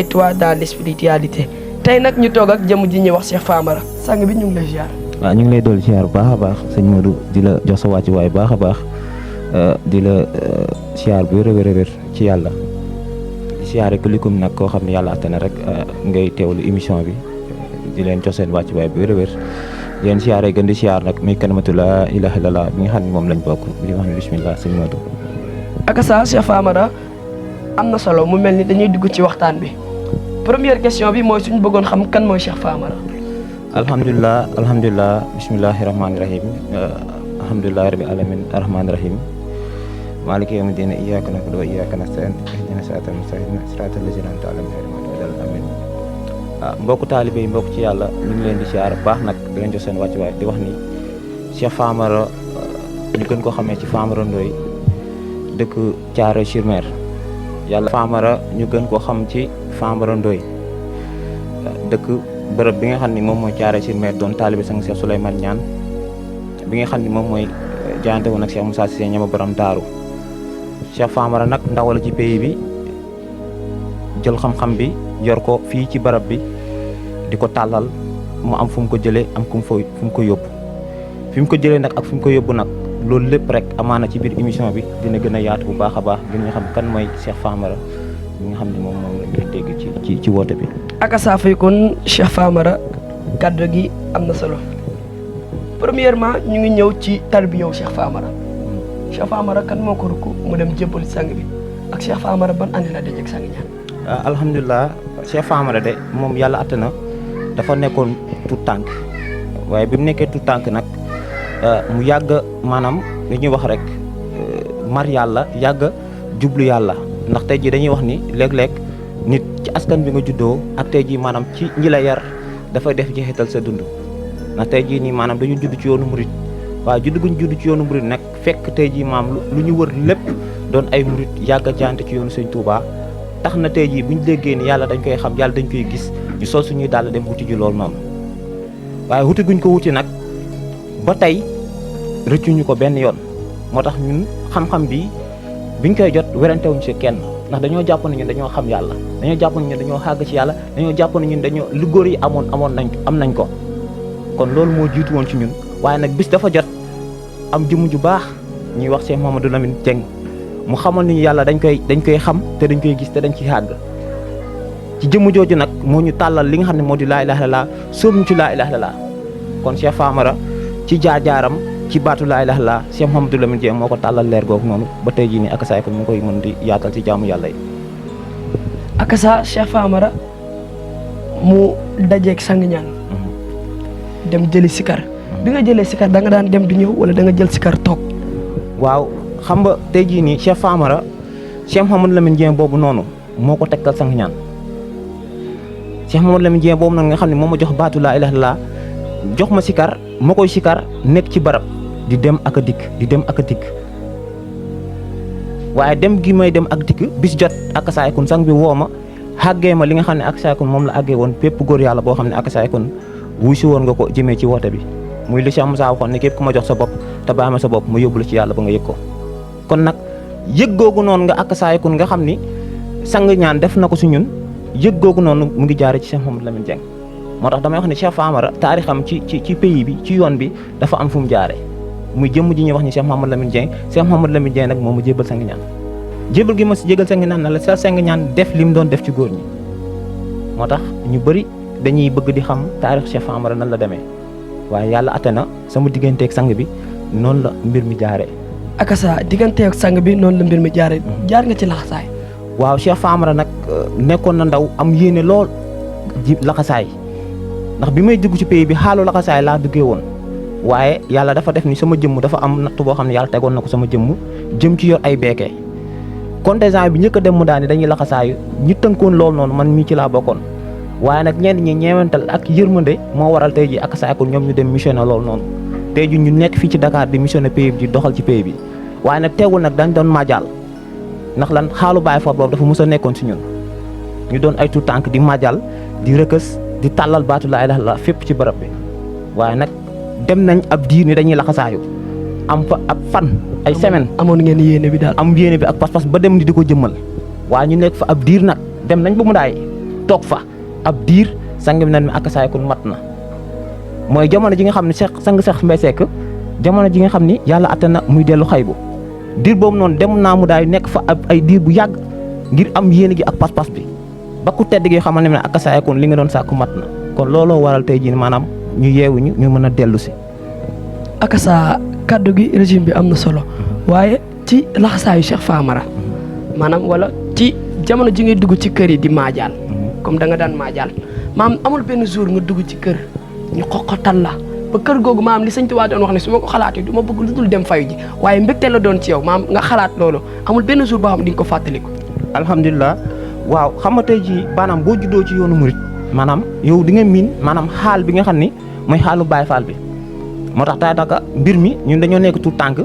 toi dans l' spiritualité tey nag ñu toog ak jëmm ji ñuy wax Cheikh Famara sang bi ñu ngi lay ziar. waaw ñu ngi lay dolli ziar bu baax a baax sëñ Modou di la jox sa wàcc waay baax a baax di la ziar bu wér ci yàlla di ziare kulikum nag koo xam ne yàlla attan rek ngay teewlu émission bi di leen jox seen wàcc waay bu wér di leen ziare gën di ziar nag muy kalimatu laa ilaaha illallaah bi nga xam ne moom lañ bokk di wax ne bismillah sëñ Modou. ak sa Cheikh Famara am na solo mu mel ni dañuy dugg ci waxtaan bi première question bi mooy suñu bëggoon xam kan mooy Cheikh Famara. alhamdulilah bismillahi rahmaani rahim alhamdulilahi rabbil alamin arrahmaani rahim maaliki yawmi diin iyyaaka na'budu wa iyyaaka nasta'iin ihdinas siraatal mustaqiim siraatal laziina an'amta alayhim ghayril maghduubi alayhim amiin. mbokku taalibe yi mbokk ci yàlla ñu ngi leen di siyaar baax nag di leen jox seen wàccuwaay di wax ni Cheikh Famara ñu gën ko xamee ci Famara Ndoye dëkk Thiaroye-sur-Mer yàlla Famara ñu gën ko xam ci Famara Ndoye dëkk bërëb bi nga xam ni moom mooy Thiaroye-sur-Mer doon taalibe sang Cheikh Souleymane Niane bi nga xam ni moom mooy jaayante woon ak Cheikh Moussa Cissé ñama borom daaru Cheikh Famara nag ndaw la ci pays bi jël xam-xam bi yor ko fii ci barab bi di ko tàllal mu am fu mu ko jëlee am fu mu ko yóbbu fi mu ko jëlee nag ak fu mu ko yóbbu nag loolu lépp rek amaana ci biir émission bi dina gën a yaatu bu baax a baax gën nga xam kan mooy Cheikh Famara bi nga xam ne moom lañ koy dégg ci woote bi. ak saa fay kon Cheikh Famara kàddu gi am na solo premièrement ñu ngi ñëw ci tarbiyaw Cheikh Famara Cheikh Famara kan moo ko rukk mu dem jébbal sang bi ak Cheikh Famara ban année la dajeeg sang ñaan. alhamdulilah Cheikh Famara de moom yàlla atte na dafa nekkoon tout tànk waaye bi mu nekkee tout tànk nag mu yàgg maanaam li ñuy wax rek mar yàlla yàgg jublu yàlla ndax tey jii dañuy wax ni léeg-léeg nit ci askan bi nga juddoo ak tey jii maanaam ci ñi la yar dafay def jeexital sa dund ndax tey jii nii maanaam dañu judd ci yoonu murit waaye judd guñ judd ci yoonu murit nag fekk tey jii maam lu ñu wër lépp doon ay murit yàgg a jaante ci yoonu Sëñ Tuubaa tax na tey jii buñ déggee ni yàlla dañ koy xam yàlla dañ koy gis ñu sol suñuy dàll dem wuti ji loolu noonu waaye wuti guñ ko wuti nag ba tey rëccuñu ko benn yoon moo tax ñun xam-xam bi biñ koy jot werantewuñ ci kenn ndax dañoo jàpp ne ñun dañoo xam yàlla dañoo jàpp ne ñun dañoo xàgg ci yàlla dañoo jàpp ne ñun dañoo lu góor yi am nañ ko kon loolu moo jiitu woon ci ñun waaye nag bis dafa jot am jëmm ju baax ñuy wax Cheikh Mouhamadou Lamine Dieng mu xamal ni yàlla dañ koy xam te dañ koy gis te dañ ci xàgg ci jëmm jooju nag moo ñu tàllal li nga xam ne moo di laa ilaaha illallaah sóob ñu ci laa ilaaha illallaah kon Cheikh Famara ci jaar-jaaram ci baatu laa ilaaha illallaah Cheikh Mouhamadou Lamine Dieng moo ko tàllal leer googu noonu ba tey jii nii ak saay ko mu koy mën di yaatal ci jaamu yàlla yi. ak sa Cheikh Famara mu dajeeg sang ñaan dem jëli sikar bi nga jëlee sikar da nga daan dem di ñëw wala da nga jël sikar toog. waaw xam nga tey jii nii Cheikh Famara Cheikh Mouhamadou Lamine Dieng boobu noonu moo ko tegtal sang ñaan Cheikh Mouhamadou Lamine Dieng boobu noonu nga xam ne moo ma jox baatu laa ilaaha illallaah jox ma sikar ma koy sikar nekk ci barab di dem ak a dikk di dem ak a dikk waaye dem gi may dem ak dikk bis jot ak saayakun sang bi woo ma xàggee ma li nga xam ne ak saayakun moom la àggee woon pépp góor yàlla boo xam ne ak saayakun wuy si woon nga ko jëmee ci woote bi muy li Cheikh Moussa waxoon ne képp ku ma jox sa bopp te bàyyi ma sa bopp ma yóbbu la ci yàlla ba nga yëg ko kon nag yëg googu noonu nga ak saayakun nga xam ni sang ñaan def na ko si ñun yëg googu noonu mu ngi jaare ci Cheikh Mouhamadou Lamine Dieng moo tax damay wax ne Cheikh Famara taarixam ci pays bi ci yoon bi dafa am fu mu jaare muy jëmm ji ñuy wax ni Cheikh Mouhamadou Lamine Dieng Cheikh Mouhamadou Lamine Dieng nag moom mu jébal sang ñaan jébal gi ma si jégal sang ñaan na la sa sang ñaan def li mu doon def ci góor ñi moo tax ñu bëri dañuy bëgg di xam taarix Cheikh Famara nan la demee waaye yàlla atte na sama digganteeg sang bi noonu la mbir mi jaaree. ak sa digganteeg sang bi noonu la mbir mi jaaree jaar nga ci laxasaay. waaw Cheikh Famara nag nekkoon na ndaw am yéene lool ji laxasaay ndax bi may dugg ci pays bi xaalu laxasaay laa duggee woon waaye yàlla dafa def ni sama jëmm dafa am natt boo xam ne yàlla tegoon na ko sama jëm ci yor ay beekee contingent bi njëkk a dem mu daani dañuy laxasaayu ñi tënkoon loolu noonu man mii ci laa bokkoon waaye nag ñenn ñi ñeewantal ak yërmande moo waral tey ji ak saako ñoom ñu dem missionné loolu noonu tey ji ñu nekk fii ci Dakar di missionné pays bi di doxal ci pays bi waaye nag teewul nag dañ doon màjjal ndax lan xaalu Baay Faal boobu dafa mos a nekkoon si ñun ñu doon ay tout tànk di màjjal di rëkës di tàllal baatu laa ilaaha illallaah fépp ci barab bi waaye nag dem nañ ab diir ni dañuy laxasaayu am fa ab fan ay semaine amoon ngeen yéene bi daal am yéene bi ak pas-pas ba dem ni di ko jëmmal waaye ñu nekk fa ab diir nag dem nañ ba mu daay toog fa ab diir sang bi nan mi ak saay kon mat na mooy jamono ji nga xam ne sang Cheikh Mbaye Seck jamono ji nga xam ni yàlla atte na muy dellu xaybu diir boobu noonu dem naa mu daay nekk fa ay diir bu yàgg ngir am yéene gi ak pas-pas bi ba ku tedd gi xamal ne ak saay kon li nga doon sàkku mat na kon looloo waral tey jii maanaam ñu yeewuñu ñu mën a dellu si. akasa kaddu gi régime bi am na solo waaye ci laxasaayu Cheikh Famara maanaam wala ci jamono ji ngay dugg ci kër yi di maajaal comme da nga daan maajaal maam amul benn jour nga dugg ci kër ñu xoqatal la ba kër googu maam li sëñ Tuubaa doon wax ne su ma ko xalaatee du ma bëgg lu dul dem fayu ji waaye mbégte la doon ci yow maam nga xalaat loolu amul benn jour boo xam di nga ko fàttaliku. alhamdulilah waaw xam nga tey jii maanaam boo juddoo ci yoonu murit maanaam yow di nga miin maanaam xaal bi nga xam ni mooy xaalu Baay Faal bi moo tax daanaka mbir mi ñun dañoo nekk tout tànk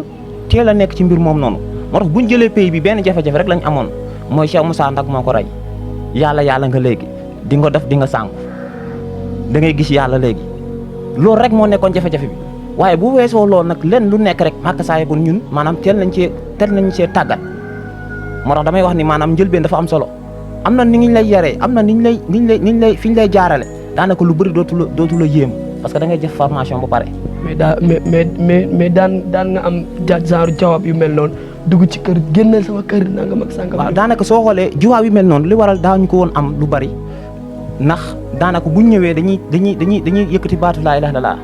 teel a nekk ci mbir moom noonu moo tax bu ñu jëlee pays bi benn jafe-jafe rek lañ amoon mooy Cheikh Moussa Ndak moo ko rey yàlla nga léegi di nga def di nga sànku da ngay gis yàlla léegi loolu rek moo nekkoon jafe-jafe bi waaye bu weesoo loolu nag len lu nekk rek màkk saa yegoon ñun maanaam teel nañ cee tàggat moo tax damay wax ni maanaam njëlbeen dafa am solo am na ni ñu lay yaree am na ni ñu lay fi ñu lay jaarale daanaka lu bëri dootu la yéem parce que da ngay jëf formation ba pare. mais daan nga am genre jawaab yu mel noonu dugg ci kër génneel sama kër nangam ak sàngam. waaw daanaka soo xoolee jawaab yu mel noonu li waral daañu ko woon am lu bari ndax daanaka bu ñu ñëwee dañuy yëkkati baatu laa ilaaha illallaah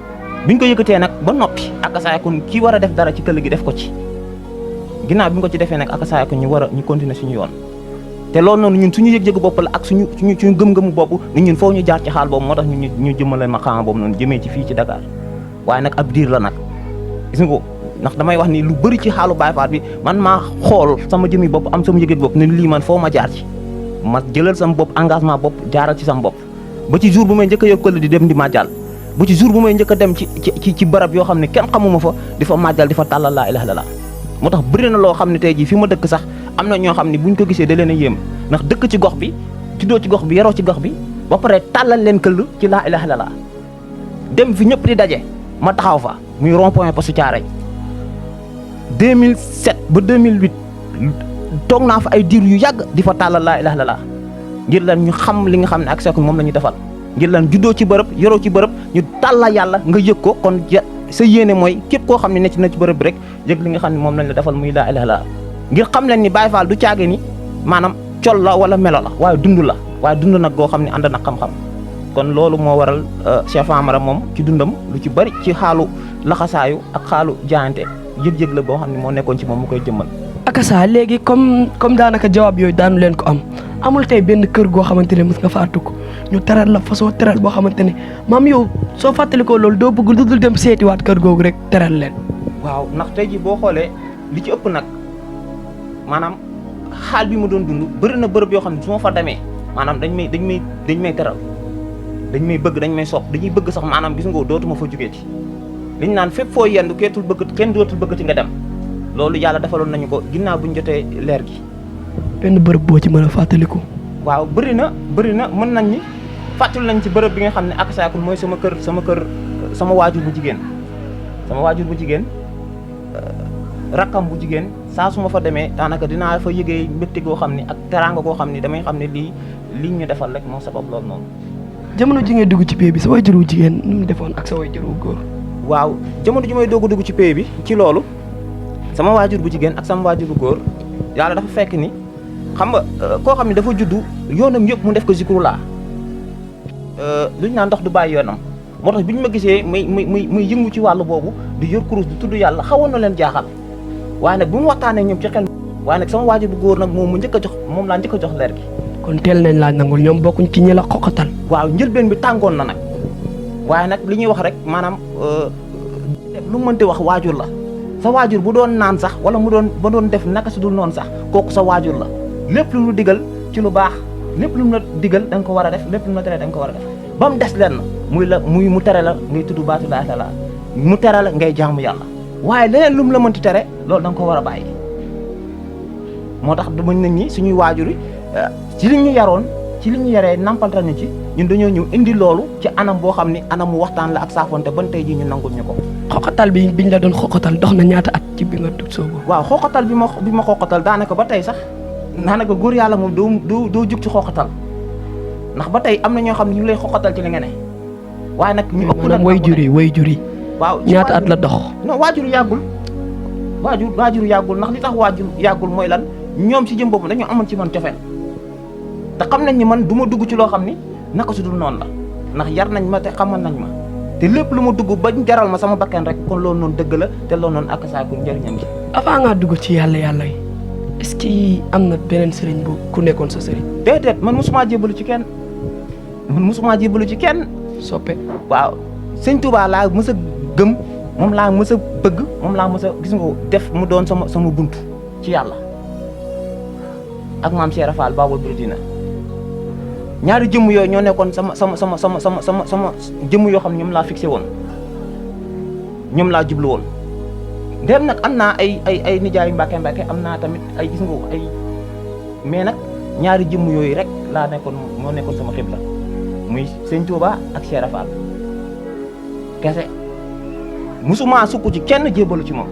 bi ñu ko yëkkatee nag ba noppi ak saa kon kii war a def dara ci këll gi def ko ci ginnaaw bi ñu ko ci defee nag ak saa kon ñu continuer suñu yoon. te loolu noonu ñun suñu yëg-yëgu bopp la ak suñu gëm-gëmu bopp ni ñun foofu ñu jaar ci xaal boobu moo tax ñu jëmale maqaama boobu noonu jëmee ci fii ci Dakar waaye nag ab diir la nag gis nga ko ndax damay wax ni lu bëri ci xaalu Baay Faal bi man maa xool sama jëmi bopp am sama yëg-yëg bopp ne lii man foo ma jaar ci ma jëlal sama bopp engagement bopp jaaral ci sama bopp ba ci jour bu may njëkk a yëg di dem di màjjal ba ci jour bu may njëkk a dem ci barab yoo xam ne kenn xamuma fa di fa màjjal di fa tàllal laa ilaaha illallaah moo tax bëri na loo xam ne tey jii fi ma dëkk sax am na ñoo xam ne buñ ko gisee da leen a yéem ndax dëkk ci gox bi juddoo ci gox bi yaroo ci gox bi ba pare tàllal leen këll ci laa ilaaha illallaah dem fi ñëpp di daje ma taxaw fa muy rond point Poste Thiaroye 2007 ba 2008 toog naa fa ay diir yu yàgg di fa tàllal laa ilaaha illallaah ngir lan ñu xam li nga xam ne ak Seck moom la ñu defal ngir lan juddoo ci bërëb yaroo ci bërëb ñu tàllal yàlla nga yëg ko kon sa yéene mooy képp koo xam ne ne ci bërëb bi rek yëg li nga xam ne moom lañ la defal muy laa ilaaha illallaah ngir xam leen ni Baay Faal du caage ni maanaam col la wala melo la waaye dund nag goo xam ne ànd na xam-xam kon loolu moo waral Cheikh Famara moom ci dundam lu ci bari ci xaalu laxasaayu ak xaalu jaayante yëg-yëg la boo xam ne moo nekkoon ci moom mu koy jëmmal. akasa léegi comme daanaka jawaab yooyu daanu leen ko am amul tey benn kër goo xamante ne mës nga faa tukk ñu teral la façon teral boo xamante ne maam yow soo fàttalikoo loolu doo bëgg lu dul dem seetiwaat kër googu rek teral leen. waaw ndax tey ji boo xoolee li ci ëpp nag maanaam xaal bi ma doon dund bëri na bërëb yoo xam ne su ma fa demee maanaam dañ may teral dañ may bëgg dañ may sopp dañuy bëgg sax maanaam gis nga dootuma fa jógee ci liñ naan fépp foo yendu kenn dootul bëggati nga dem loolu yàlla defaloon nañu ko ginnaaw bu ñu jotee leer gi. benn bërëb boo ci mën a fàttaliku. waaw bëri na mën nañ ni fàttali nañ ci bërëb bi nga xam ne ak saakul mooy sama kër sama waajur bu jigéen rakkam bu jigéen saa su ma fa demee daanaka dinaa fa yëgee mbégte goo xam ne ak teraanga goo xam ne damay xam ne lii ñu defal rek moo sabab loolu noonu. jamono ji ngay dugg ci pay bi sa waajur wu jigéen nu mu defoon ak sa waajur wu góor. waaw jamono ji may doog a dugg ci pay bi ci loolu sama waajur bu jigéen ak sama waajur bu góor yàlla dafa fekk ni xam nga koo xam ne dafa juddu yoonam yëpp mu def ko zikrullah luñ naan ndox du bàyyi yoonam moo tax bi ñu ma gisee muy yëngu ci wàllu boobu di yor kurus di tudd yàlla xawoon na leen jaaxal waaye nag bu mu waxtaanee ñoom ci xel waaye nag sama waajur bu góor nag moom laa njëkk a jox leer gi. kon teel nañ laa nangul ñoom bokkuñ ci ñi la xoqatal. waaw njëlbeen bi tàngoon na nag waaye nag li ñuy wax rek maanaam lu mu mënti wax waajur la sa waajur bu doon naan sax wala ba doon def naka su dul noonu sax kooku sa waajur la lépp lu mu digal ci lu baax lépp lu mu la digal da nga ko war a def lépp lu mu la tere da nga ko war a def ba mu des lenn mu tere la ngay tudd baatu laa ilaaha illallaah mu tere la ngay jaamu yàlla waaye leneen lu mu la mënti tere loolu da nga ko war a bàyyi moo tax dama nit ñi suñuy waajur yi ci li ñu yaroon ci li ñu yaree nampaltal ñu ci ñun dañoo ñëw indi loolu ci anam boo xam ni anam mu waxtaan la ak saafonte ban tey jii ñu nangul ñu ko. xoqatal biñ la doon xoqatal dox na ñaata at ci bi nga tut soobu. waaw xoqatal bi ma xoqatal daanaka ba tey sax daanaka góor yàlla moom doo jug ci xoqatal ndax ba tey am na ñoo xam ne ñu ngi lay xoxatal ci li nga ne waaye nag ñu ëpp maanaam way jur yi waaw ñaata at la dox. non waajur yàggul waajur yàggul ndax li tax waajur yàggul mooy lan ñoom ci jëm boobu dañoo amoon ci man cofeel te xam nañ ni man du ma dugg ci loo xam ni naka su dul noonu la ndax yar nañ ma te xamal nañ ma te lépp lu ma dugg bañ jaral ma sama bakkan rek kon loolu noonu dëgg la te loolu noonu ak saaku njëriñam gi. avant ngaa dugg ci yàlla yi est-ce que am na beneen sëriñ bu ku nekkoon sa sëriñ. déedéet man mosuma jébbalu ci kenn soppe waaw sëñ Touba laa mës a gëm moom laa mës a bëgg moom laa mës a gis nga def mu doon sama buntu ci yàlla ak maam Cheikh Rafal Babul Bouridina ñaari jëmm yooyu ñoo nekkoon sama jëmm yoo xam ne ñoom laa fixé woon ñoom laa jublu woon dem nag am naa ay nijaayu mbàkke am naa tamit ay gis nga ay mais nag ñaari jëmm yooyu rek laa nekkoon moo nekkoon sama xibla muy sëñ Touba ak Cheikh Rafal kese musuma sukk ci kenn jébbalu ci moom.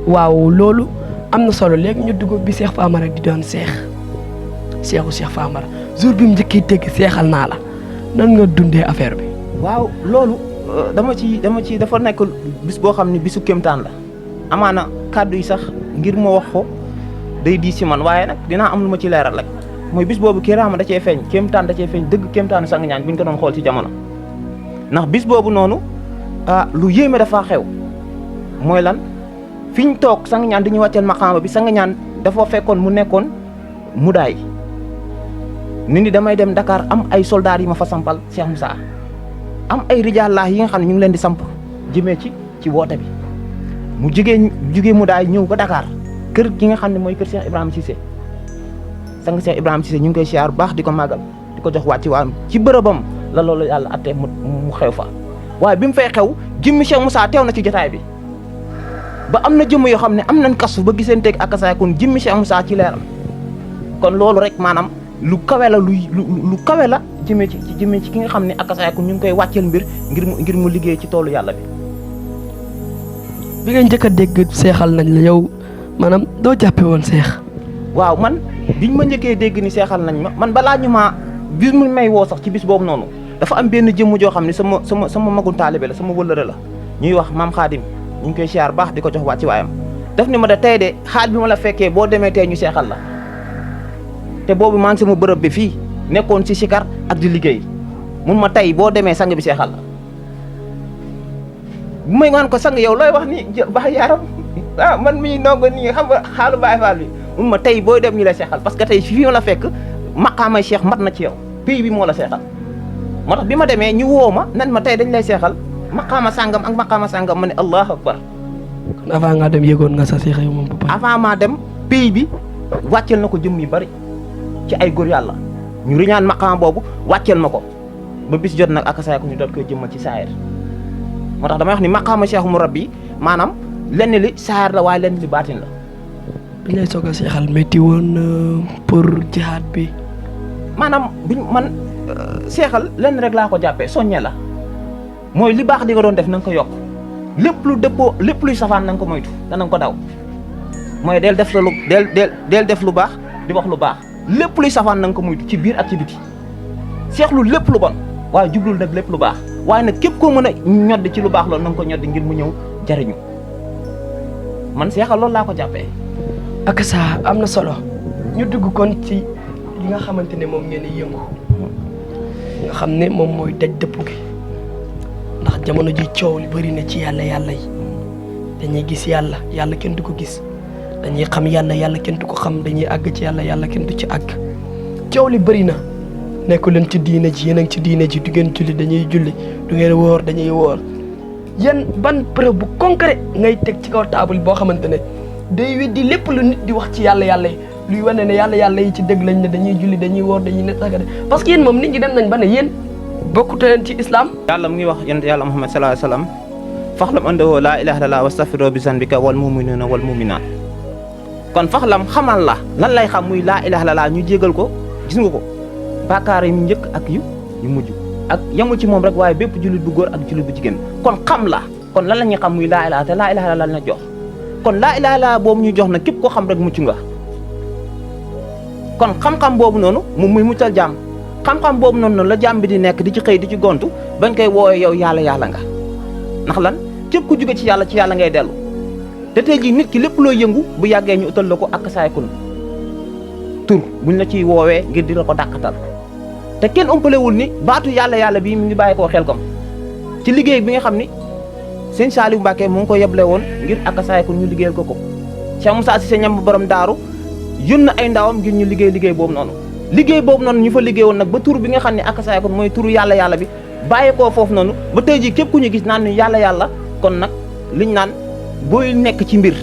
waaw loolu am na solo léegi ñu dugg bi Cheikh Famara di doon Cheikhu Cheikh Famara jour bi mu njëkkee dégg seexal naa la nan nga dundee affaire bi. waaw loolu dafa nekk bis boo xam ne bisu kéemtaan la amaana kàddu yi sax ngir ma wax ko day diis ci man waaye nag dinaa am lu ma ci leeral rek mooy bis boobu kiraama da cee feeñ kéemtaan da cee feeñ dëgg kéemtaanu sang ñaan bi ñu ko doon xool ci jamono ndax bis boobu noonu lu yéeme dafa xew mooy lan fi ñu toog sang ñaan dañuy wàcceel maqaama bi sang ñaan dafa fekkoon mu nekkoon mu daay nit ñi damay dem Dakar am ay soldats yi ma fa sampal Cheikh Moussa am ay rijaallah yi nga xam ne ñu ngi leen di samp jëmee ci woote bi mu jugee mu daay ñëw ba Dakar kër gi nga xam ne mooy kër Cheikh Ibrahima Cissé sang Cheikh Ibrahima Cissé ñu ngi koy siyaar bu baax di ko màggal di ko jox wàcc waam ci bërëbam la loolu yàlla attee mu xew fa waaye bi mu fay xew jëmmi Cheikh Moussa teew na ci jotaay bi ba am na jëmm yoo xam ne am nañ kasu ba gisanteeg ak saa kon jëmmi Cheikh Moussa ci leeral kon loolu rek maanaam lu kawe la lu kawe la jëmee ci ki nga xam ne ak saa kon ñu ngi koy wàcceel mbir ngir mu liggéey ci toolu yàlla bi. bi nga njëkk a dégg seexal nañ la yow maanaam doo jàppe woon seex. waaw man biñ ma njëkkee dégg ni seexal nañ ma man balaa ñu maa bis mu may woo sax ci bis boobu noonu dafa am benn jëmm joo xam ne sama magu taalibe la sama wëllëre la ñuy wax maam Xaadim ñu ngi koy siyaar baax di ko jox wàcc waayam daf ni ma da tey de xaal bi ma la fekkee boo demee tey ñu seexal la te boobu maa ngi sama bërëb bi fii nekkoon ci sikar ak di liggéey mun ma tey boo demee sang bi seexal la bu may ngaan ko sang yow looy wax ni baax yaaram man mii ndongo nii xam nga xaalu Baay Faal bi mun ma tey booy dem ñu lay seexal parce que tey fii ma la fekk maqaamay Cheikh mat na ci yow pays bi moo la seexal moo tax bi ma demee ñu woo ma nan ma tey dañ lay seexal maqaama sàngam ak maqaama sàngam ma ne allahu akbar. kon avant ngaa dem yëgoon nga sa seex yow moom bu baax. avant maa dem pays bi wàcceel na ko jëm yu bari ci ay góor yàlla ñu riñaan maqaama boobu wàcceel ma ko ba bis jot nag ak saa ko ñu doon koy jëmmal ci saayir moo tax damay wax ni maqaama Cheikh mu rabbi maanaam lenn li saayir la waaye lenn li baatin la. bi lay soog a seexal métti woon pour jihaad bi. maanaam man seexal lenn rek laa ko jàppee soññe la mooy li baax di nga doon def na nga ko yokk lépp lu dëppoo lépp luy safaan na nga ko moytu dana nga ko daw mooy del def lu baax di wax lu baax lépp luy safaan na nga ko moytu ci biir ak ci biti seexlu lépp lu bon waaye jublul nag lépp lu baax waaye nag képp koo mën a ñoddi ci lu baax loolu na nga ko ñoddi ngir mu ñëw jariñu man seexal loolu laa ko jàppee. ak saa am na solo ñu dugg kon ci li nga xamante ne moom ngeen di yëngu nga xam ne moom mooy daj dëpp gi ndax jamono ji coow li bëri na ci yàlla yi dañuy gis yàlla kenn du ko gis dañuy xam yàlla kenn du ko xam dañuy àgg ci yàlla kenn du ci àgg coow li bëri na nekku leen ci diine ji yéen a ngi ci diine ji du ngeen julli dañuy julli du ngeen woor dañuy woor yéen ban preuve bu concret ngay teg ci kaw table boo xamante ne day weddi lépp lu nit di wax ci yàlla yi luy wane ne yàlla yi ci dëgg lañ ne dañuy julli dañuy woor dañuy net sagade parce que yéen moom nit ñi dem nañ ba ne yéen bokkute leen ci islam. yàlla mu ngi wax yonent yàlla Muhammad sallallahu alayhi wasallam faxlam andawoo laa ilaaha illallaah wastaghfiru bi zanbika wal mu'minuuna wal mu'minaat kon faxlam xamal la lan lay xam muy laa ilaaha illallaah ñu jégal ko gis nga ko bàkkaar yi mu njëkk ak yu mujj ak yamu ci moom rek waaye bépp jullit bu góor ak jullit bu jigéen kon xam la kon lan la ñuy xam muy laa ilaaha te laa ilaaha illallaah la jox kon laa ilaaha illallaah boobu ñu jox na képp koo xam rek mucc nga kon xam-xam boobu noonu moom muy muccal jaam xam-xam boobu noonu la jaam bi di nekk di ci xëy di ci gontu bañ koy woowee yow yàlla nga ndax lan képp ku jóge ci yàlla ngay dellu te tey jii nit ki lépp loo yëngu bu yàggee ñu utal la ko ak saaykun tur buñ la ciy woowee ngir di la ko dàqatal te kenn umpalewul ni baatu yàlla bii mi ngi bàyyi koo Xelkom ci liggéey bi nga xam ni sëñ Saliou Mbacké mu ngi ko yeble woon ngir ak saaykun ñu liggéeyal ko Cheikh Moussa Cissé ñam borom daaru yónn ay ndawam ngir ñu liggéey boobu noonu ñu fa liggéey woon nag ba tur bi nga xam ne ak saaykun mooy turu yàlla bi bàyyi koo foofu noonu ba tey jii képp ku ñu gis naan ni yàlla kon nag liñ naan booy nekk ci mbir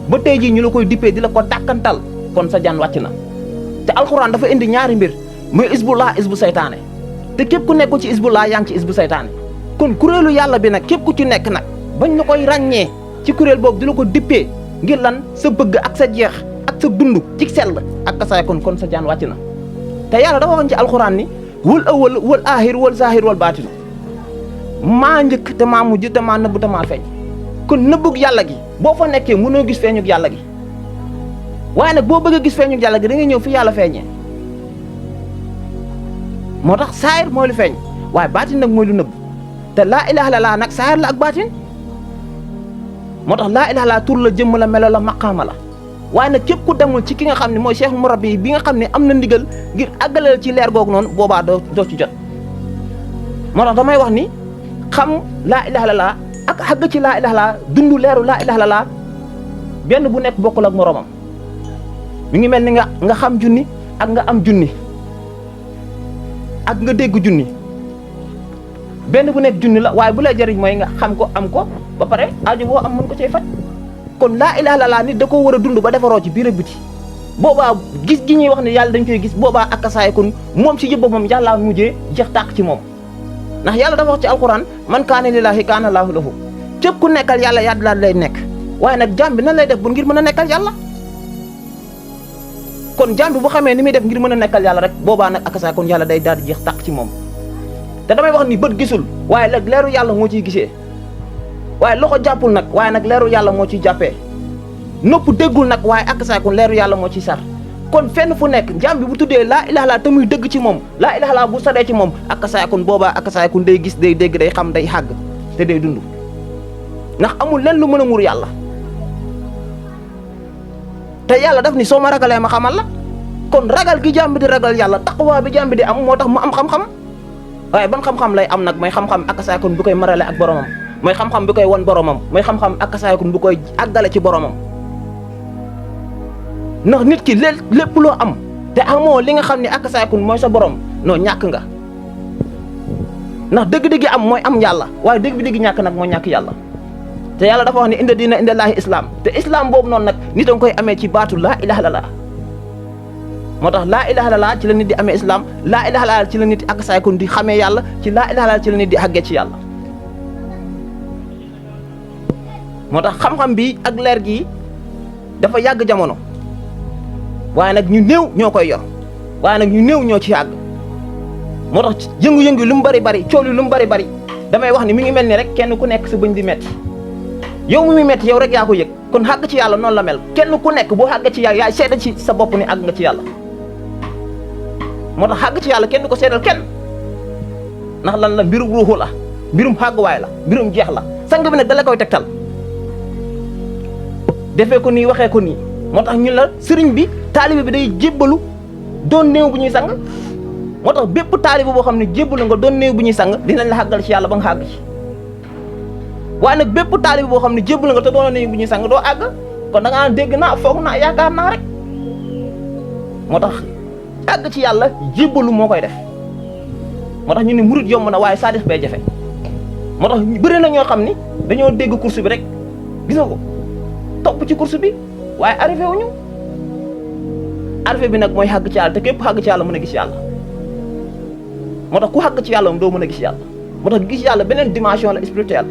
ba tey jii ñu la koy dippee di la ko dàkkantal kon sa jaan wàcc na te alxuraan dafa indi ñaari mbir muy isbullah isbu saytaane te képp ku nekkul ci isbullah yaa ngi ci isbu saytaane kon kuréelu yàlla bi nag képp ku ci nekk nag bañ la koy ràññee ci kuréel boobu di la ko dippee ngir lan sa bëgg ak sa jeex ak sa dund ci sell ak kasaay kon sa jaan wàcc na te yàlla dafa waxoon ci alxuraan ni wal awwal wal aaxir wal zaahir wal baatin maa njëkk te maa mujj te maa nëbb te maa feeñ kon nëbbug yàlla gi boo fa nekkee mënoo gis feeñug yàlla gi waaye nag boo bëgg a gis feeñug yàlla gi da ngay ñëw fi yàlla feeñee moo tax saayir mooy lu feeñ waaye baatin nag mooy lu nëbb te laa ilaaha illallaah nag saayir la ak baatin moo tax laa ilaaha illallaah tur la jëmm la melo la maqaama la waaye nag képp ku demul ci ki nga xam ne mooy cheikh murabbi bi nga xam ne am na ndigal ngir àggaleel ci leer googu noonu boobaa doo ci jot moo tax damay wax ni xam laa ilaaha illallaah ak xàgg ci laa ilaaha illallaah dund leeru laa ilaaha illallaah benn bu nekk bokkul ak moromam mi ngi mel ni nga xam junni ak nga am junni ak nga dégg junni benn bu nekk junni la waaye bu lay jëriñ mooy nga xam ko am ko ba pare aajo boo am mën ko cay faj kon laa ilaaha illallaah nit da koo war a dund ba defaroo ci biir ak biti boobaa gis gi ñuy wax ne yàlla dañ koy gis boobaa ak saay kon moom ci jëbba moom yàllaa mujjee jeex tàq ci moom ndax yàlla dafa wax ci alquran man kaana lillaahi kaana laahu lahu képp ku nekkal yàlla yàlla lay nekk waaye nag jaam bi nan lay def bu ngir mën a nekkal yàlla kon jaam bi bu xamee ni muy def ngir mën a nekkal yàlla rek boobaa nag ak saay kon yàlla day daal di jeex tàq ci moom te damay wax ni bët gisul waaye nag leeru yàlla moo ciy gisee waaye loxo jàppul nag waaye nag leeru yàlla moo ciy jàppee nopp déggul nag waaye ak saay kon leeru yàlla moo ciy sar kon fenn fu nekk jaam bi bu tuddee laa ilaaha illallaah te muy dëgg ci moom laa ilaaha illallaah bu saree ci moom ak saay kon boobaa ak saay kon day gis day dégg day xam day xàgg te day dund ndax amul lenn lu mën a muur yàlla te yàlla daf ni soo ma ragalee ma xamal la kon ragal gi jaam bi di ragal yàlla taqwa bi jaam bi di am moo tax mu am xam-xam waaye ban xam-xam lay am nag mooy xam-xam ak saay kon bu koy marale ak boromam mooy xam-xam bi koy won boromam mooy xam-xam ak saay kon bu koy àggale ci boromam ndax nit ki lépp loo am te amoo li nga xam ne ak saay kon mooy sa borom noo ñàkk nga ndax dëgg-dëgg am mooy am yàlla waaye dëgg-dëgg ñàkk nag mooy ñàkk yàlla te yàlla dafa wax ne inda diina inda laahi islam te islam boobu noonu nag nit a nga koy amee ci baatu laa ilaaha illallaah moo tax laa ilaaha illallaah ci la nit di amee islam laa ilaaha illallaah ci la nit ak saay kon di xamee yàlla ci laa ilaaha illallaah ci la nit di àggee ci yàlla moo tax xam-xam bi ak leer gi dafa yàgg jamono waaye nag ñu néew ñoo koy yor waaye nag ñu néew ñoo ci yàgg moo tax yëngu-yëngu lu mu bari bari coow li lu mu bari bari damay wax ni mi ngi mel ni rek kenn ku nekk sa bëñ di metti yow mi muy metti yow rek yaa ko yëg kon xàgg ci yàlla noonu la mel kenn ku nekk boo xàgg ci yàlla yaay seeda ci sa bopp ni àgg nga ci yàlla moo tax xàgg ci yàlla kenn du ko seedal kenn ndax lan la mbirum ruuxu la mbirum xàgguwaay la mbirum jeex la sang bi nag da la koy tegtal defee ko nii waxee ko nii moo tax ñu la sëriñ bi taalibe bi day jébbalu doon néew bu ñuy sang moo tax bépp taalibe boo xam ne jébbalu nga doon néew bu ñuy sang dinañ la xàggal ci yàlla ba nga xàgg ci waaye nag bépp taalibe boo xam ne jébbalu nga te doon néew bu ñuy sang doo àgg kon da ngaa dégg naa foog naa yaakaar naa rek moo tax àgg ci yàlla jébbalu moo koy def moo tax ñu ne murit yomb na waaye saadix bay jafe moo tax bëri na ñoo xam ni dañoo dégg course bi rek gis nga ko topp ci course bi waaye arrivé wuñu arrivé bi nag mooy xàgg ci yàlla te képp xàgg ci yàlla mën a gis yàlla moo tax ku xàgg ci yàlla moom doo mën a gis yàlla moo tax gis yàlla beneen dimension la spirituelle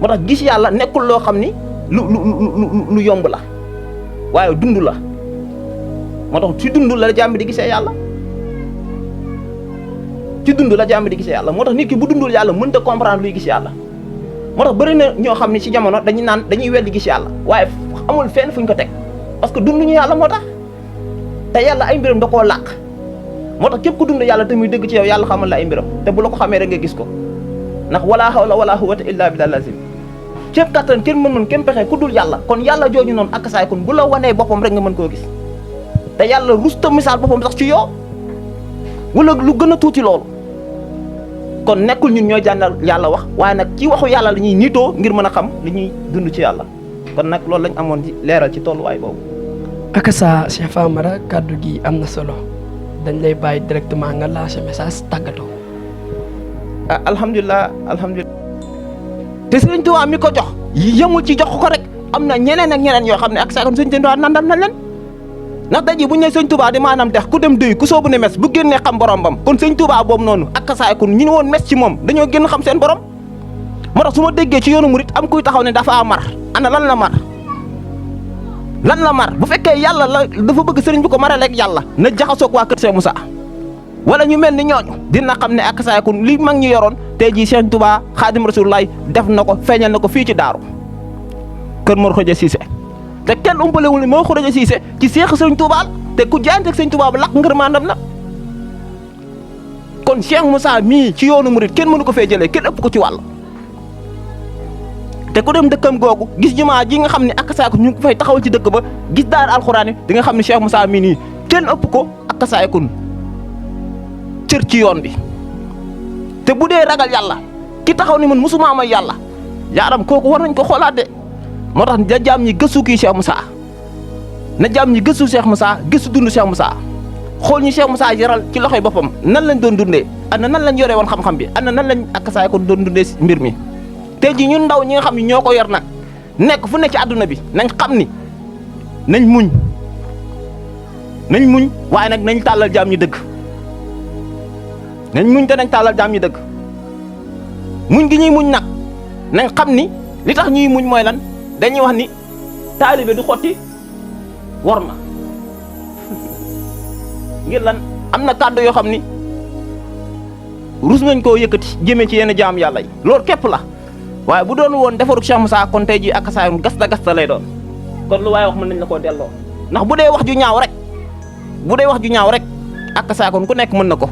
moo tax gis yàlla nekkul loo xam ni lu yomb la waaye dund la moo tax ci dund la jàmm di gisee yàlla ci dund la jàmm di gisee yàlla moo tax nit ki bu dundul yàlla mënta comprendre luy gis yàlla moo tax bëri na ñoo xam ne ci jamono dañuy naan dañuy weddi gis yàlla waaye amul fenn fuñ ko teg parce que dunduñu yàlla moo tax te yàlla ay mbiram da koo làq moo tax képp ku dund yàlla te muy dëgg ci yow yàlla xamal la ay mbiram te bu la ko xamee rek nga gis ko ndax wala hawla wala quwwata illa billahi lazim képp kattan kenn mën kenn pexe ku dul yàlla kon yàlla jooju noonu ak saay kon bu la wanee boppam rek nga mën koo gis te yàlla rusta misaal boppam sax ci yow wala lu gën a tuuti loolu kon nekkul ñun ñooy jàngal yàlla wax waaye nag ci waxu yàlla la ñuy niitoo ngir mën a xam li ñuy dund ci yàlla kon nag loolu lañ amoon ci leeral ci tolluwaay boobu. ak sa Cheikh Famara kàddu gi am na solo dañ lay bàyyi directement nga lâché message tàggatoo. ah alhamdulilah te Sëriñ Tuubaa mi ko jox yëmul ci jox ko rek am na ñeneen ak ñeneen yoo xam ne ak saa kon Sëriñ Tuubaa nandam nañ leen ndax daji bu ñu nee Sëriñ Tuubaa di maanaam dex ku dem duy ku soobu ne mes bu génnee xam boromam kon Sëriñ Tuubaa boobu noonu ak saa kon ñu ne woon mes ci moom dañoo génn xam seen borom moo tax su ma déggee ci yoonu murit am kuy taxaw ne dafa mar ana lan la mar bu fekkee yàlla la dafa bëgg sëriñ bu ko maraleeg yàlla na jaxasoog waa kër Cheikh Moussa wala ñu mel ni ñooñu dina xam ne ak saa kon li mag ñu yoroon tey jii Sëriñ Tuubaa Xaadim Rasulullaay def na ko feeñal na ko fii ci daaru kër Mor Xoja Siise te kenn umpalewul ni Mor Xoja Siise ci seex Sëriñ Tuubaa te ku jaayanteeg Sëriñ Tuubaa ba lakk ngërmandam la kon Cheikh Moussa mii ci yoonu murit kenn mënu ko fee jëlee kenn ëpp ko ci wàll te ku dem dëkkam googu gis jumaa ji nga xam ne ak saako ñu ngi ko fay taxawal ci dëkk ba gis daar alxuraan yi di nga xam ne Cheikh Moussa mii nii kenn ëpp ko ak saakun cër ci yoon bi te bu dee ragal yàlla ki taxaw ni man musuma may yàlla yaaram kooku war nañ ko xoolaat de moo tax na jaam ñi gëstu kii Cheikh Moussa na jaam ñi gëstu Cheikh Moussa gëstu dund Cheikh Moussa xool ñu Cheikh Moussa yaral ci loxoy boppam nan lañ doon dundee ana nan lañ yoree woon xam-xam bi ana nan lañ ak saakun doon dundee mbir mi. tey jii ñun ndaw ñi nga xam ne ñoo ko yor nag nekk fu nekk ci àdduna bi nañ xam ni nañ muñ waaye nag nañ tàllal jaam ñi dëgg nañ muñ te nañ tàllal jaam ñi dëgg muñ gi ñuy muñ nag nañ xam ni li tax ñuy muñ mooy lan dañuy wax ni taalibe du xotti war na ngir lan am na kàddu yoo xam ni rus nañ koo yëkkati jëmee ci yenn jaam yàlla yi loolu képp la. waaye bu doon woon defarug Cheikh Moussa kon tey jii ak saa gasta lay doon kon lu waaye wax mën nañ la koo delloo ndax bu dee wax ju ñaaw rek ak saa kon ku nekk mën na ko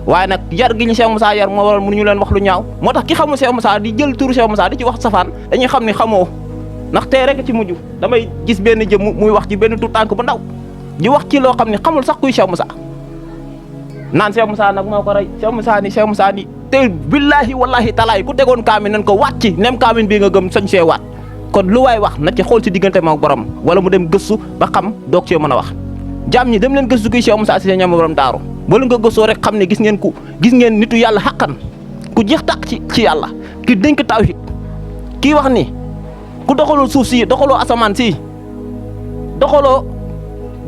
waaye nag yar gi ñu Cheikh Moussa yar moo waral mënuñu leen wax lu ñaaw moo tax ki xamul Cheikh Moussa di jël turu Cheikh Moussa di ci wax safaan dañuy xam ni xamoo ndax tey rek ci mujj damay gis benn jëm muy wax ci benn tu tànk bu ndaw di wax ci loo xam ne xamul sax kuy Cheikh Moussa naan Cheikh Moussa nag moo ko rey Cheikh Moussa ni te billahi wallahi talaay ku tegoon kaamin nañ ko waat ci nem kaamin bii nga gëm sañ see waat kon lu waay wax na ci xool ci diggante moom borom wala mu dem gëstu ba xam doog cee mën a wax jaam ñi dem leen gëstu kuy Cheikh Moussa Cissé ñoom borom daaru boo leen ko gëstoo rek xam ne gis ngeen nitu yàlla xaqan ku jeex tàq ci yàlla ki dénk tawhid kii wax ni ku doxaloo suuf si doxaloo asamaan si doxaloo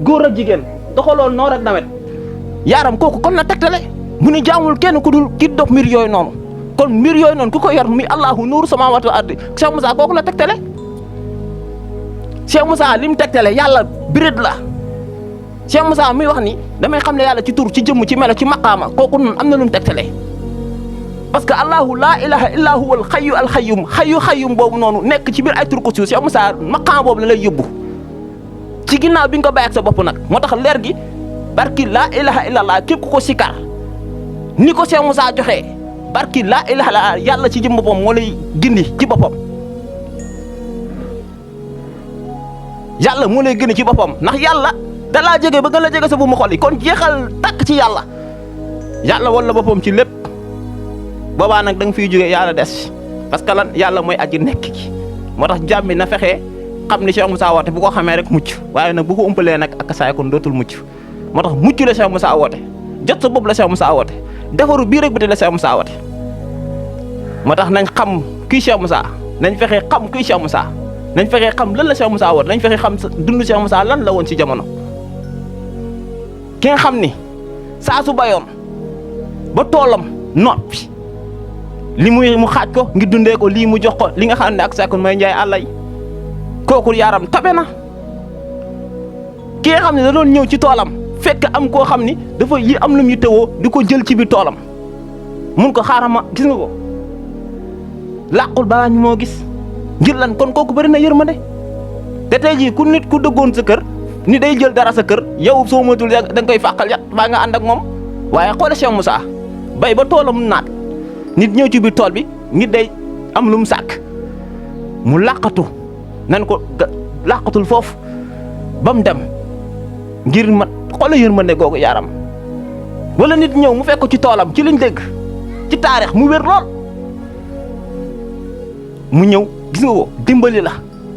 góor ak jigéen doxaloo noor ak nawet yaaram kooku kon na tegtale mu ni jaamul kenn ku dul ki dox mbir yooyu noonu kon mbir yooyu noonu ku ko yor mi allahu nuuru samaawaati wal ardi Cheikh Moussa kooku la tegtale Cheikh Moussa li mu tegtale yàlla birid la Cheikh Moussa muy wax ni damay xam ne yàlla ci tur ci jëmm ci melo ci maqaama kooku noonu am na lu mu tegtale parce que allahu laa ilaha illa huwa al xayyum boobu noonu nekk ci biir ay tur ko si Cheikh Moussa maqaama boobu la lay yóbbu ci ginnaaw bi nga ko bàyyi ak sa bopp nag moo tax leer gi barki laa ilaha illallah képp ku ko sikar ni ko Cheikh Moussa joxee barki laa ilaha illallah yàlla ci jëm boppam moo lay gindi ci boppam yàlla moo lay gindi ci boppam ndax yàlla da laa jege ba gën la jege sa bu mu xol yi kon jeexal tàkk ci yàlla wala boppam ci lépp boobaa nag da nga fiy jógee yàlla des parce que lan yàlla mooy aji nekk ci moo tax jàmm bi na fexee xam ni Cheikh Moussa woote bu ko xamee rek mucc waaye nag bu ko umpalee nag ak saay kon dootul mucc moo tax mucc la Cheikh Moussa woote jot sa bopp la Cheikh Moussa woote defaru bii rek bi te la Cheikh Moussa woote moo tax nañ xam kuy Cheikh Moussa nañ fexee xam kuy Cheikh Moussa nañ fexee xam lan la Cheikh Moussa woote nañ fexee xam dund Cheikh Moussa lan la woon ci jamono ki nga xam ni saa su bayoon ba toolam noppi li mu xaaj ko ngir dundee ko lii mu jox ko li nga xam ne ak sakun may njaay àlla yi kooku yaaram tabe na ki nga xam ne da doon ñëw ci toolam fekk am koo xam ni dafa yi am lu mu yittewoo di ko jël ci biir toolam mun ko xaarama gis nga ko làqul balaa ñu moo gis ngir lan kon kooku bëri na yërmande te tey jii ku nit ku dëggoon sa kër ni day jël dara sa kër yow soo matul da nga koy fàqal yat baa nga ànd ak moom waaye xoole Cheikh Moussa bay ba toolam naat nit ñëw ci biir tool bi nit day am lu mu sàkk mu làqatu nan ko làqatul foofu ba mu dem ngir mat xoole yërmande googu yaram wala nit ñëw mu fekk ko ci toolam ci liñ dégg ci taarix mu wér lool mu ñëw gis nga ko dimbali la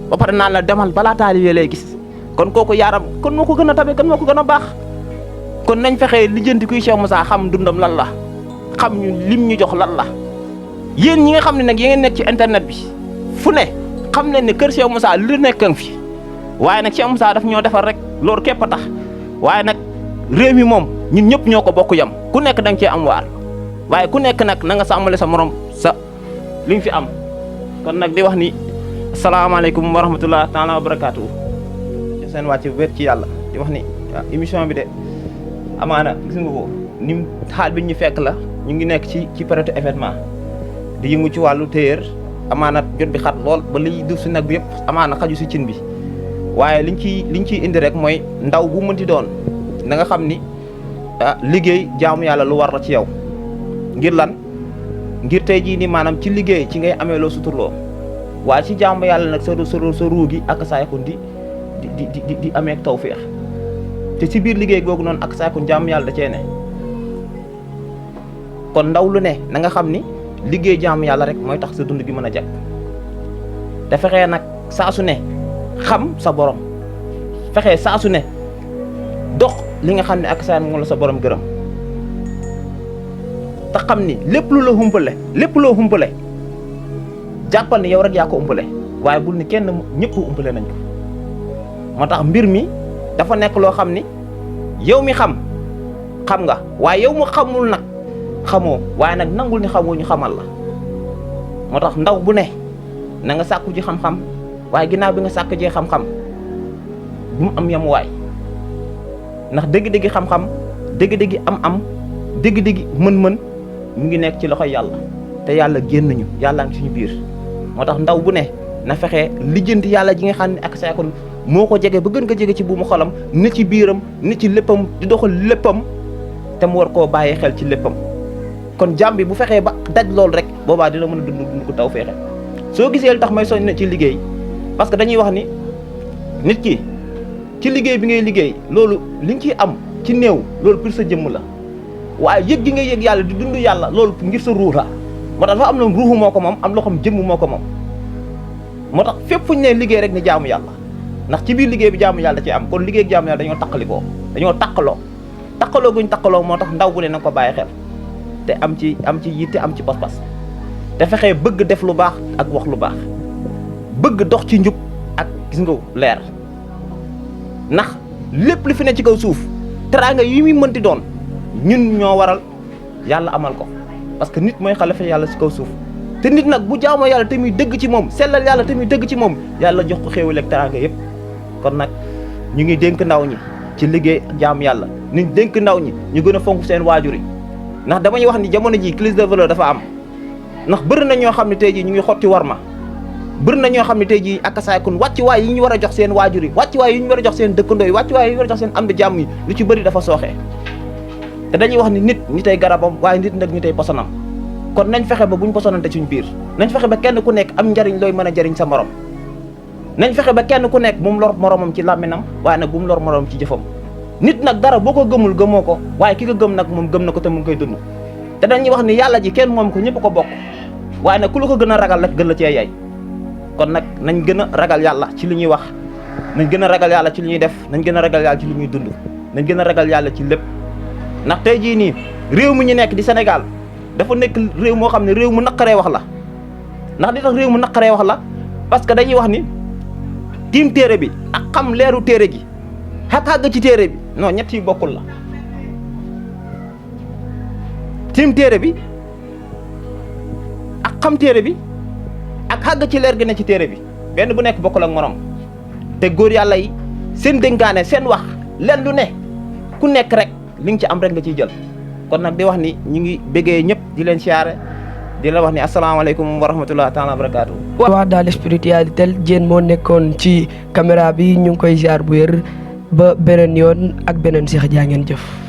ba pare naan la demal balaa taalibe lay gis kon kooku yaram kon moo ko gën a tabe kon moo ko gën a baax kon nañ fexee lijjanti kuy Cheikh Moussa xam dundam lan la xam ñu lim ñu jox lan la yéen ñi nga xam ne nag yéen nekk ci internet bi fu ne xam leen ne kër Cheikh Moussa li nekkan fi waaye nag Cheikh Moussa daf ñoo defar rek loolu képp a tax waaye nag réew mi moom ñun ñëpp ñoo ko bokk yam ku nekk da nga cee am waar waaye ku nekk nag na nga sàmmale sa morom sa li nga fi am kon nag di wax ni asalaamaaleykum wa rahmatulah taala wa barakaatu. seen wàcc wér ci yàlla di wax ni émission bi de amaana gis nga ko ni xaal bi ñu fekk la ñu ngi nekk ci période événement di yëngu ci wàllu téyeer amaana jot bi xat lool ba liy duf si nag bi yëpp amaana xaju si cin bi waaye liñ ciy indi rek mooy ndaw bu mënti doon na nga xam ni liggéey jaamu yàlla lu war la ci yow ngir lan ngir tey jii ni maanaam ci liggéey ci ngay amee loo suturloo waaye ci jaamu yàlla nag sa ruu gi ak saayakun di amee tawféex te ci biir liggéey googu noonu ak saayakun jaamu yàlla da cee ne kon ndaw lu ne na nga xam ni liggéey jaamu yàlla rek mooy tax sa dund gi mën a jag te fexee nag saa su ne xam sa borom fexee saa su ne dox li nga xam ne ak saa moom la sa borom gërëm te xam ni lépp lu la humpale lépp loo humpale jàppal ni yow rek yaa ko umpale waaye bul ni kenn ñëpp umpale nañ ko moo tax mbir mi dafa nekk loo xam ni yow mi xam nga waaye yow mu xamul nag xamoo waaye nag nangul ni xamoo ñu xamal la moo tax ndaw bu ne na nga sàkku ji xam-xam waaye ginnaaw bi nga sàkk jee xam-xam bu mu am yamuwaay ndax dëgg-dëgg xam-xam dëgg-dëgg am-am dëgg-dëgg mën-mën mu ngi nekk ci loxoy yàlla te yàlla génn ñu yàlla ngi suñu biir moo tax ndaw bu ne na fexe lijjanti yàlla ji nga xam ne ak saakon moo ko jege ba gën nga jege ci buumu xolam nit ci biiram nit ci léppam di doxal léppam te mu war koo bàyyee xel ci léppam kon jàmm bi bu fexee ba daj loolu rek boobaa dina mën a dund ko taw feexe soo gisee li tax may soñ ne ci liggéey parce que dañuy wax ni nit ki ci liggéey bi ngay liggéey loolu li nga ciy am ci néew loolu pour sa jëmm la waaye yëg gi ngay yëg yàlla di dund yàlla loolu ngir sa ruux la moo tax dafa am loo ruuxu moo ko moom am loo xam jëmm moo ko moom moo tax fépp fu ñu ne liggéey rek ni jaamu yàlla ndax ci biir liggéey bi jaamu yàlla da ci am kon liggéey ak jaamu yàlla dañoo taqalikoo dañoo taqaloo guñ taqaloo moo tax ndaw bu ne na ko bàyyi xel te am ci yitte am ci pas-pas te fexee bëgg def lu baax ak wax lu baax bëgg dox ci njub ak gis nga leer ndax lépp li fi ne ci kaw suuf teraanga yi muy mënti doon ñun ñoo waral yàlla amal ko parce que nit mooy xalifa yàlla ci kaw suuf te nit nag bu jaamoo yàlla te muy dëgg ci moom sellal yàlla te muy dëgg ci moom yàlla jox ko xéewal ak teraanga yëpp kon nag ñu ngi dénk ndaw ñi ci liggéey jaam yàlla ñu dénk ndaw ñi ñu gën a fonk seen waajur yi ndax damay wax ni jamono ji crise de valeur dafa am ndax bëri na ñoo xam ne tey jii ñu ngi xotti war ma bëri na ñoo xam ne tey jii ak saakun wàccuwaay yi ñu war a jox seen waajur yi wàccuwaay yi ñu war a jox seen dëkkandoo yi wàccuwaay yi ñu war a jox seen am di jàmm yi lu ci bëri dafa sooxee te dañuy wax ni nit ñi tey garabam waaye nit nag ñi tey posonam kon nañ fexe ba buñ posonante suñ biir nañ fexe ba kenn ku nekk am njariñ looy mën a jariñ sa morom nañ fexe ba kenn ku nekk bu mu lor moromam ci làmminam waaye nag bu mu lor moromam ci jëfam nit nag dara boo ko gëmul gëmoo ko waaye ki ko gëm nag moom gëm na ko te mu ngi koy dund te dañuy wax ni yàlla ji kenn moom ko ñëpp ko bokk waaye nag ku la ko gën a ragal rek gën la cee yaay kon nag nañ gën a ragal yàlla ci li ñuy wax nañ gën a ragal yàlla ci li ñuy def nañ gën a ragal yàlla ci li ñuy dund nañ gën a ragal yàlla ci lépp ndax tey jii nii réew mi ñu nekk di Sénégal dafa nekk réew moo xam ne réew mu naqaree wax la ndax di tax réew mu naqaree wax la parce que dañuy wax ni tiim téere bi ak xam leeru téere gi xàgg ci téere bi non ñett yi bokkul la tiim téere bi ak xam téere bi ak xàgg ci leer gi ne ci téere bi benn bu nekk bokkul ak morom te góor yàlla yi seen dénkaane seen wax leen lu ne ku nekk rek li nga ci am rek nga ciy jël kon nag di wax ni ñu ngi bëggee ñëpp di leen siyaare di la wax ni asalaamaaleykum wa rahmatulah taala wa barakaatu. wax daal spiritualité Diène moo nekkoon ci caméra bi ñu ngi koy ziar bu wér ba beneen yoon ak beneen Cheikh jaa ngeen jëf.